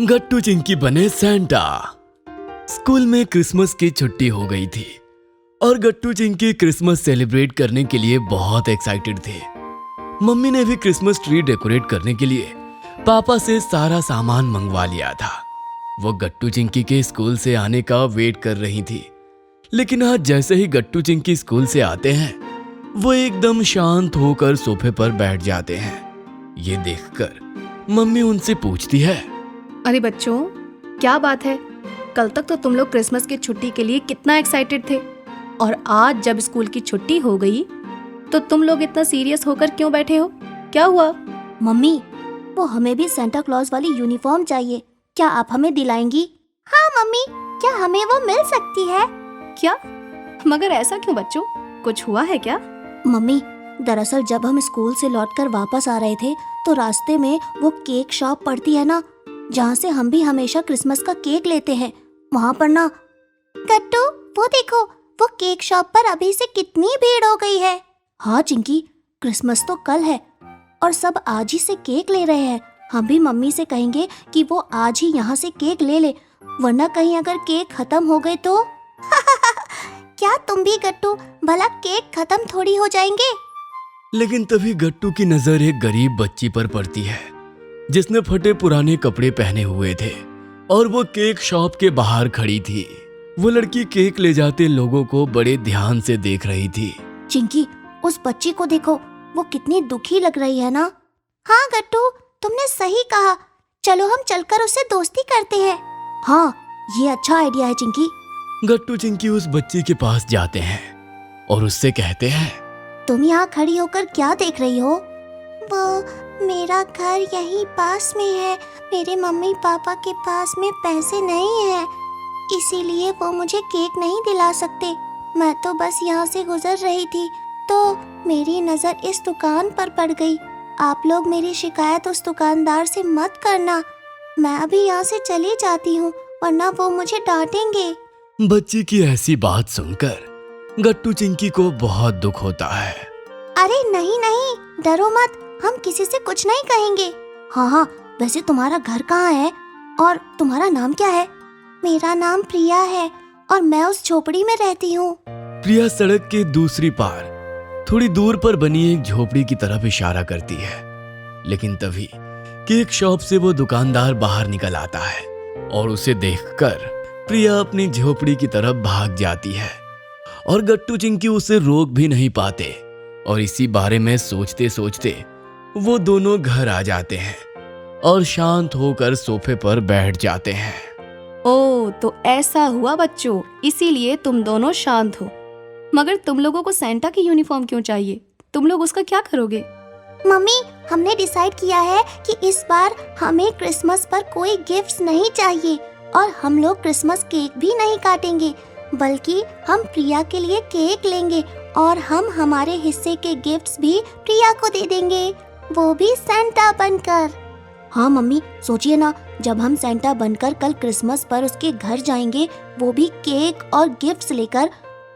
गट्टू चिंकी बने Santa. School में Christmas की छुट्टी हो गई थी और गट्टू चिंकी क्रिसमस सेलिब्रेट करने के लिए बहुत एक्साइटेड थे। मम्मी ने भी क्रिसमस ट्री डेकोरेट करने के लिए पापा से सारा सामान मंगवा लिया था। वो गट्टू चिंकी के स्कूल से आने का वेट कर रही थी, लेकिन आज जैसे ही गट्टू चिंकी स्कूल से आते हैं वो एकदम शांत होकर सोफे पर बैठ जाते हैं। ये देखकर मम्मी उनसे पूछती है, अरे बच्चों, क्या बात है? कल तक तो तुम लोग क्रिसमस की छुट्टी के लिए कितना एक्साइटेड थे, और आज जब स्कूल की छुट्टी हो गई तो तुम लोग इतना सीरियस होकर क्यों बैठे हो? क्या हुआ? मम्मी, वो हमें भी सेंटा क्लॉज वाली यूनिफॉर्म चाहिए। क्या आप हमें दिलाएंगी? हाँ मम्मी, क्या हमें वो मिल सकती है? क्या? मगर ऐसा क्यों बच्चों? कुछ हुआ है क्या? मम्मी, दरअसल जब हम स्कूल से लौटकर वापस आ रहे थे तो रास्ते में वो केक शॉप पड़ती है ना, जहाँ से हम भी हमेशा क्रिसमस का केक लेते हैं, वहाँ पर ना। गट्टू, वो देखो, वो केक शॉप पर अभी से कितनी भीड़ हो गई है। हाँ चिंकी, क्रिसमस तो कल है और सब आज ही से केक ले रहे हैं। हम भी मम्मी से कहेंगे कि वो आज ही यहाँ से केक ले ले, वरना कहीं अगर केक खत्म हो गए तो। क्या तुम भी गट्टू, भला केक खत्म थोड़ी हो जाएंगे। लेकिन तभी गट्टू की नजर एक गरीब बच्ची पर पड़ती है जिसने फटे पुराने कपड़े पहने हुए थे और वो केक शॉप के बाहर खड़ी थी। वो लड़की केक ले जाते लोगों को बड़े ध्यान से देख रही थी। चिंकी, उस बच्ची को देखो, वो कितनी दुखी लग रही है ना। हाँ गट्टू, तुमने सही कहा। चलो हम चलकर उससे दोस्ती करते हैं। हाँ, ये अच्छा आइडिया है चिंकी। गट्टू चिंकी उस बच्ची के पास जाते हैं और उससे कहते हैं, तुम यहाँ खड़ी होकर क्या देख रही हो? वो, मेरा घर यहीं पास में है। मेरे मम्मी पापा के पास में पैसे नहीं है, इसीलिए वो मुझे केक नहीं दिला सकते। मैं तो बस यहाँ से गुजर रही थी तो मेरी नज़र इस दुकान पर पड़ गई। आप लोग मेरी शिकायत उस दुकानदार से मत करना। मैं अभी यहाँ से चली जाती हूँ, वरना वो मुझे डांटेंगे। बच्ची की ऐसी बात सुनकर गट्टू चिंकी को बहुत दुख होता है। अरे नहीं नहीं, डरो मत, हम किसी से कुछ नहीं कहेंगे। हाँ हाँ, वैसे तुम्हारा घर कहाँ है और तुम्हारा नाम क्या है? मेरा नाम प्रिया है और मैं उस झोपड़ी में रहती हूँ। प्रिया सड़क के दूसरी पार थोड़ी दूर पर बनी एक झोपड़ी की तरफ इशारा करती है, लेकिन तभी केक शॉप से वो दुकानदार बाहर निकल आता है और उसे देखकर प्रिया अपनी झोपड़ी की तरफ भाग जाती है और गट्टू चिंकी उसे रोक भी नहीं पाते। और इसी बारे में सोचते सोचते वो दोनों घर आ जाते हैं और शांत होकर सोफे पर बैठ जाते हैं। ओह, तो ऐसा हुआ बच्चों, इसीलिए तुम दोनों शांत हो। मगर तुम लोगों को सेंटा की यूनिफॉर्म क्यों चाहिए? तुम लोग उसका क्या करोगे? मम्मी, हमने डिसाइड किया है कि इस बार हमें क्रिसमस पर कोई गिफ्ट्स नहीं चाहिए और हम लोग क्रिसमस केक भी नहीं काटेंगे, बल्कि हम प्रिया के लिए केक लेंगे और हम हमारे हिस्से के गिफ्ट्स भी प्रिया को दे देंगे, वो भी सेंटा बनकर। हाँ मम्मी, सोचिए ना, जब हम सेंटा बनकर कल क्रिसमस पर उसके घर जाएंगे, वो भी केक और गिफ्ट्स लेकर,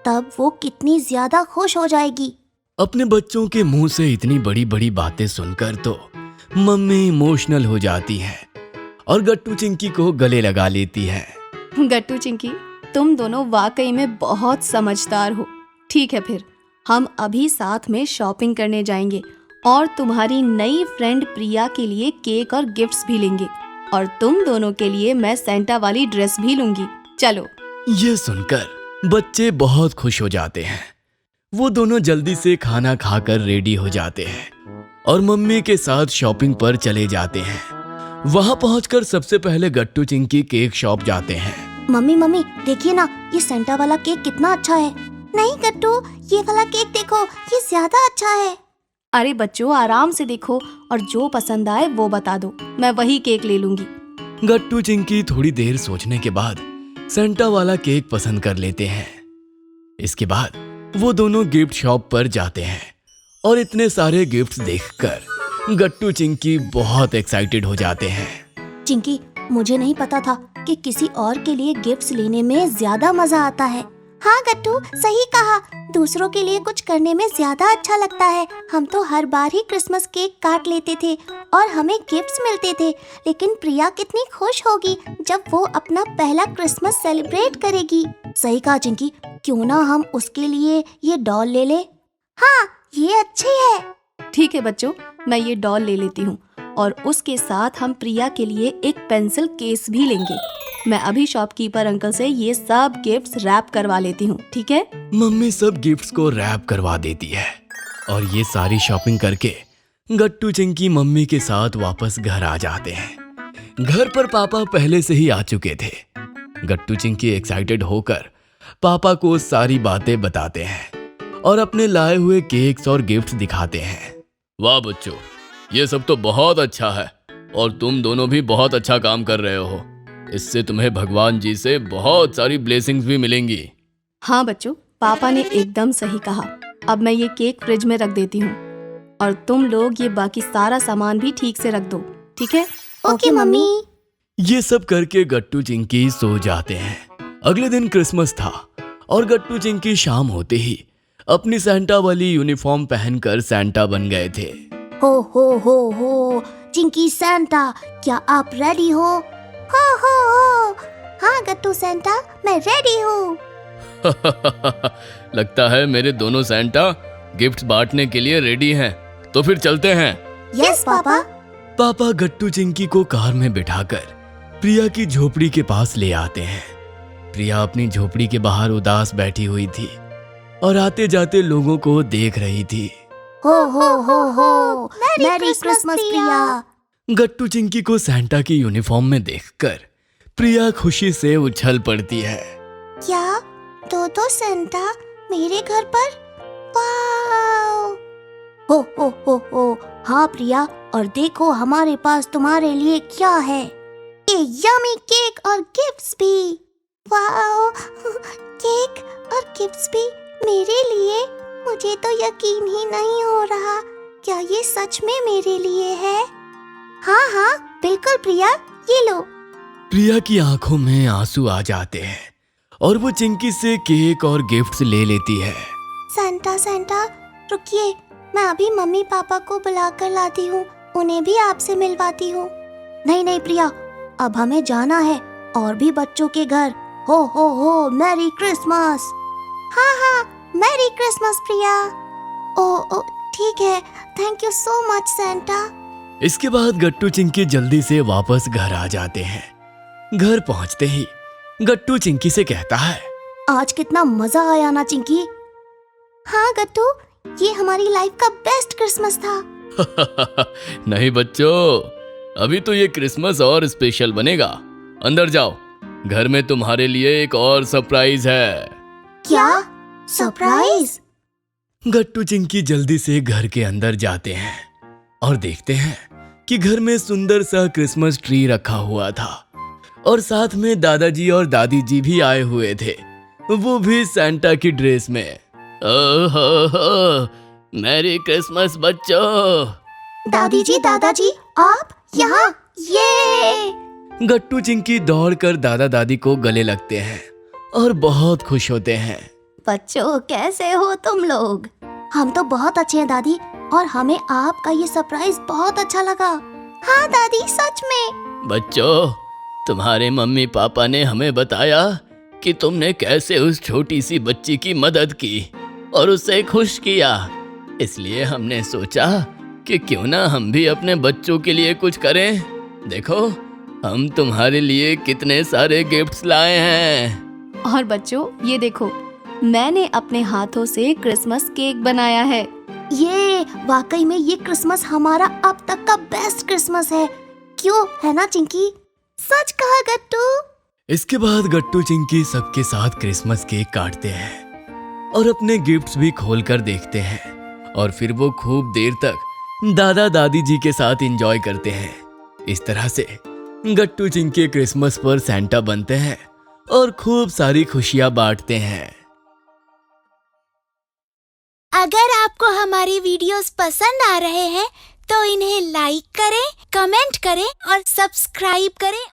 तब वो कितनी ज्यादा खुश हो जाएगी। अपने बच्चों के मुंह से इतनी बड़ी बड़ी बातें सुनकर तो मम्मी इमोशनल हो जाती है और गट्टू चिंकी को गले लगा लेती है। गट्टू चिंकी, तुम दोनों वाकई में बहुत समझदार हो। ठीक है, फिर हम अभी साथ में शॉपिंग करने जाएंगे और तुम्हारी नई फ्रेंड प्रिया के लिए केक और गिफ्ट्स भी लेंगे, और तुम दोनों के लिए मैं सेंटा वाली ड्रेस भी लूंगी। चलो। ये सुनकर बच्चे बहुत खुश हो जाते हैं। वो दोनों जल्दी से खाना खाकर रेडी हो जाते हैं और मम्मी के साथ शॉपिंग पर चले जाते हैं। वहां पहुंचकर सबसे पहले गट्टू चिंकी केक शॉप जाते हैं। मम्मी मम्मी, देखिए ना, ये सेंटा वाला केक कितना अच्छा है। नहीं गट्टू, ये वाला केक देखो, ये ज्यादा अच्छा है। अरे बच्चों, आराम से देखो और जो पसंद आए वो बता दो, मैं वही केक ले लूंगी। गट्टू चिंकी थोड़ी देर सोचने के बाद सेंटा वाला केक पसंद कर लेते हैं। इसके बाद वो दोनों गिफ्ट शॉप पर जाते हैं और इतने सारे गिफ्ट्स देखकर गट्टू चिंकी बहुत एक्साइटेड हो जाते हैं। चिंकी, मुझे नहीं पता था कि किसी और के लिए गिफ्ट्स लेने में ज्यादा मजा आता है। हाँ गट्टू, सही कहा, दूसरों के लिए कुछ करने में ज्यादा अच्छा लगता है। हम तो हर बार ही क्रिसमस केक काट लेते थे और हमें गिफ्ट्स मिलते थे, लेकिन प्रिया कितनी खुश होगी जब वो अपना पहला क्रिसमस सेलिब्रेट करेगी। सही कहा चिंकी, क्यों ना हम उसके लिए ये डॉल ले ले। हाँ, ये अच्छी है। ठीक है बच्चों, मैं ये डॉल ले लेती हूँ और उसके साथ हम प्रिया के लिए एक पेंसिल केस भी लेंगे। मैं अभी शॉपकीपर अंकल से ये सब गिफ्ट्स रैप करवा लेती हूँ, ठीक है? मम्मी सब गिफ्ट्स को रैप करवा देती है और ये सारी शॉपिंग करके गट्टू चिंकी मम्मी के साथ वापस घर आ जाते हैं। घर पर पापा पहले से ही आ चुके थे। गट्टू चिंकी एक्साइटेड होकर पापा को सारी बातें बताते हैं और अपने लाए हुए केक्स और गिफ्ट्स दिखाते हैं। वाह बच्चों, ये सब तो बहुत अच्छा है और तुम दोनों भी बहुत अच्छा काम कर रहे हो। इससे तुम्हें भगवान जी से बहुत सारी ब्लेसिंग्स भी मिलेंगी। हाँ बच्चों, पापा ने एकदम सही कहा। अब मैं ये केक फ्रिज में रख देती हूँ और तुम लोग ये बाकी सारा सामान भी ठीक से रख दो, ठीक है? Okay mummy. ये सब करके गट्टू चिंकी सो जाते हैं। अगले दिन क्रिसमस था और गट्टू चिंकी शाम होते ही अपनी सैंटा वाली यूनिफॉर्म पहनकर सैंटा बन गए थे। हो चिंकी सैंटा, क्या आप रेडी हो? हो हाँ गट्टू सैंटा, मैं रेडी हूँ। लगता है मेरे दोनों सैंटा गिफ्ट्स बांटने के लिए रेडी हैं। तो फिर चलते हैं। Yes papa. पापा गट्टू चिंकी को कार में बिठाकर प्रिया की झोपड़ी के पास ले आते हैं। प्रिया अपनी झोपड़ी के बाहर उदास बैठी हुई थी और आते जाते लोगों को देख रही थी। हो मैरी क्रिसमस प्रिया। गट्टू चिंकी को सैंटा की यूनिफॉर्म में देखकर प्रिया खुशी से उछल पड़ती है। क्या दो सैंटा मेरे घर पर? वाओ! हो हाँ प्रिया, और देखो हमारे पास तुम्हारे लिए क्या है, ये यमी केक और गिफ्ट्स भी। वाओ! केक और गिफ्ट्स भी मेरे लिए? मुझे तो यकीन ही नहीं हो रहा। क्या ये सच में मेरे लिए है? हाँ बिल्कुल प्रिया, ये लो। प्रिया की आंखों में आंसू आ जाते हैं और वो चिंकी से केक और गिफ्ट्स ले लेती है। सैंटा रुकिए, मैं अभी मम्मी पापा को बुला कर लाती हूँ, उन्हें भी आपसे मिलवाती हूँ। नहीं प्रिया, अब हमें जाना है और भी बच्चों के घर। हो मैरी क्रिसमस। हाँ मैरी क्रिसमस प्रिया। ओ ठीक है, thank you so much Santa. इसके बाद गट्टू चिंकी जल्दी से वापस घर आ जाते हैं। घर पहुंचते ही गट्टू चिंकी से कहता है, आज कितना मजा आया ना चिंकी। हाँ गट्टू, ये हमारी लाइफ का बेस्ट क्रिसमस था। नहीं बच्चों, अभी तो ये क्रिसमस और स्पेशल बनेगा। अंदर जाओ, घर में तुम्हारे लिए एक और सरप्राइज है। क्या सरप्राइज? गट्टू चिंकी जल्दी से घर के अंदर जाते हैं और देखते हैं कि घर में सुंदर सा क्रिसमस ट्री रखा हुआ था और साथ में दादाजी और दादी जी भी आए हुए थे, वो भी सैंटा की ड्रेस में। ओहो, मैरी क्रिसमस बच्चों। दादी जी दादाजी, आप यहाँ? ये गट्टू चिंकी दौड़कर दादा दादी को गले लगते हैं और बहुत खुश होते हैं। बच्चों कैसे हो तुम लोग? हम तो बहुत अच्छे हैं दादी, और हमें आपका ये सरप्राइज बहुत अच्छा लगा। हाँ दादी, सच में। बच्चों, तुम्हारे मम्मी पापा ने हमें बताया कि तुमने कैसे उस छोटी सी बच्ची की मदद की और उसे खुश किया, इसलिए हमने सोचा कि क्यों ना हम भी अपने बच्चों के लिए कुछ करें। देखो, हम तुम्हारे लिए कितने सारे गिफ्ट्स लाए हैं। और बच्चों, ये देखो, मैंने अपने हाथों से क्रिसमस केक बनाया है। ये वाकई में ये क्रिसमस हमारा अब तक का बेस्ट क्रिसमस है, क्यों है ना चिंकी? सच कहा गट्टू। इसके बाद गट्टू चिंकी सबके साथ क्रिसमस केक काटते हैं और अपने गिफ्ट्स भी खोलकर देखते हैं और फिर वो खूब देर तक दादा दादी जी के साथ एंजॉय करते हैं। इस तरह से गट्टू चिंकी क्रिसमस पर सैंटा बनते हैं और खूब सारी खुशियां बांटते हैं। अगर आपको हमारी वीडियोस पसंद आ रहे हैं तो इन्हें लाइक करें, कमेंट करें और सब्सक्राइब करें